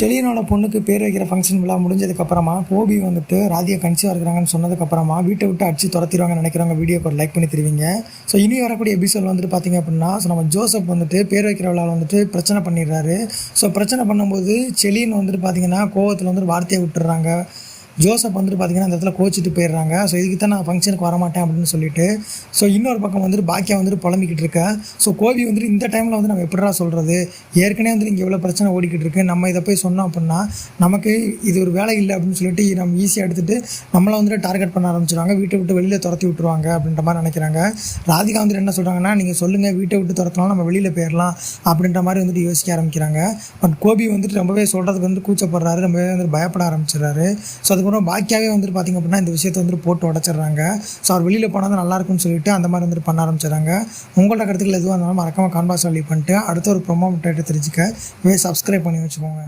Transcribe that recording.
செலியனோட பொண்ணுக்கு பேர் வைக்கிற ஃபங்க்ஷன் விழா முடிஞ்சதுக்கப்புறமா கோபி வந்துட்டு ராதியா கன்சீவாக இருக்கிறாங்கன்னு சொன்னதுக்கப்புறமா வீட்டை விட்டு அடிச்சு துரத்திடுவாங்கன்னு நினைக்கிறவங்க வீடியோக்கு ஒரு லைக் பண்ணி தருவீங்க. ஸோ இனி வரக்கூடிய எபிசோட் வந்துட்டு பார்த்திங்க அப்படின்னா நம்ம ஜோசப் வந்துட்டு பேர் வைக்கிற விழாவில் வந்துட்டு பிரச்சனை பண்ணிடுறாரு. ஸோ பிரச்சனை பண்ணும்போது செலியன் வந்துட்டு பார்த்திங்கன்னா கோவத்தில் வந்துட்டு வார்த்தையை விட்டுறாங்க. ஜோசப் வந்துட்டு பார்த்திங்கன்னா அந்த இடத்துல கோச்சிட்டு போயிடுறாங்க. ஸோ இதுக்கு தான் நான் ஃபங்க்ஷனுக்கு வரமாட்டேன் அப்படின்னு சொல்லிட்டு. ஸோ இன்னொரு பக்கம் வந்துட்டு பாக்கியா வந்துட்டு புலம்பிக்கிட்டு இருக்கேன். ஸோ கோபி வந்துட்டு இந்த டைமில் வந்து நம்ம எப்படிடா சொல்கிறது, ஏற்கனவே வந்துட்டு இங்கே எவ்வளோ பிரச்சனை ஓடிக்கிட்டு இருக்கு, நம்ம இதை போய் சொன்னோம் அப்படின்னா நமக்கு இது ஒரு வேலை இல்லை அப்படின்னு சொல்லிட்டு நம்ம ஈஸியாக எடுத்துகிட்டு நம்மளை வந்துட்டு டார்கெட் பண்ண ஆரம்பிச்சிடுவாங்க, வீட்டை விட்டு வெளியில் துரத்தி விட்டுருவாங்க அப்படின்ற மாதிரி நினைக்கிறாங்க. ராதிகா வந்துட்டு என்ன சொல்கிறாங்கன்னா, நீங்கள் சொல்லுங்கள், வீட்டை விட்டு துரத்தினாலும் நம்ம வெளியில் போயிடலாம் அப்படின்ற மாதிரி வந்துட்டு யோசிக்க ஆரம்பிக்கிறாங்க. பட் கோபி வந்துட்டு ரொம்பவே சொல்கிறதுக்கு வந்து கூச்சப்படுறாரு, ரொம்பவே வந்துட்டு பயப்பட ஆரம்பிச்சிடுறாரு. ஸோ அதுக்கப்புறம் பாக்கியாவே வந்துட்டு பார்த்திங்க அப்படின்னா இந்த விஷயத்தை வந்துட்டு போட்டு உடச்சிட்றாங்க. ஸோ அவர் வெளியில் போனால் தான் நல்லாயிருக்கும்னு சொல்லிட்டு அந்த மாதிரி வந்துட்டு பண்ண ஆரம்பிச்சிடுறாங்க. உங்களோட கருத்துக்கள் எதுவாக இருந்தாலும் மறக்காமல் கான்பாஸ் லீவ் பண்ணிட்டு அடுத்த ஒரு ப்ரொமோ அப்டேட்டை தெரிஞ்சுக்க சப்ஸ்கிரைப் பண்ணி வச்சுக்கோங்க.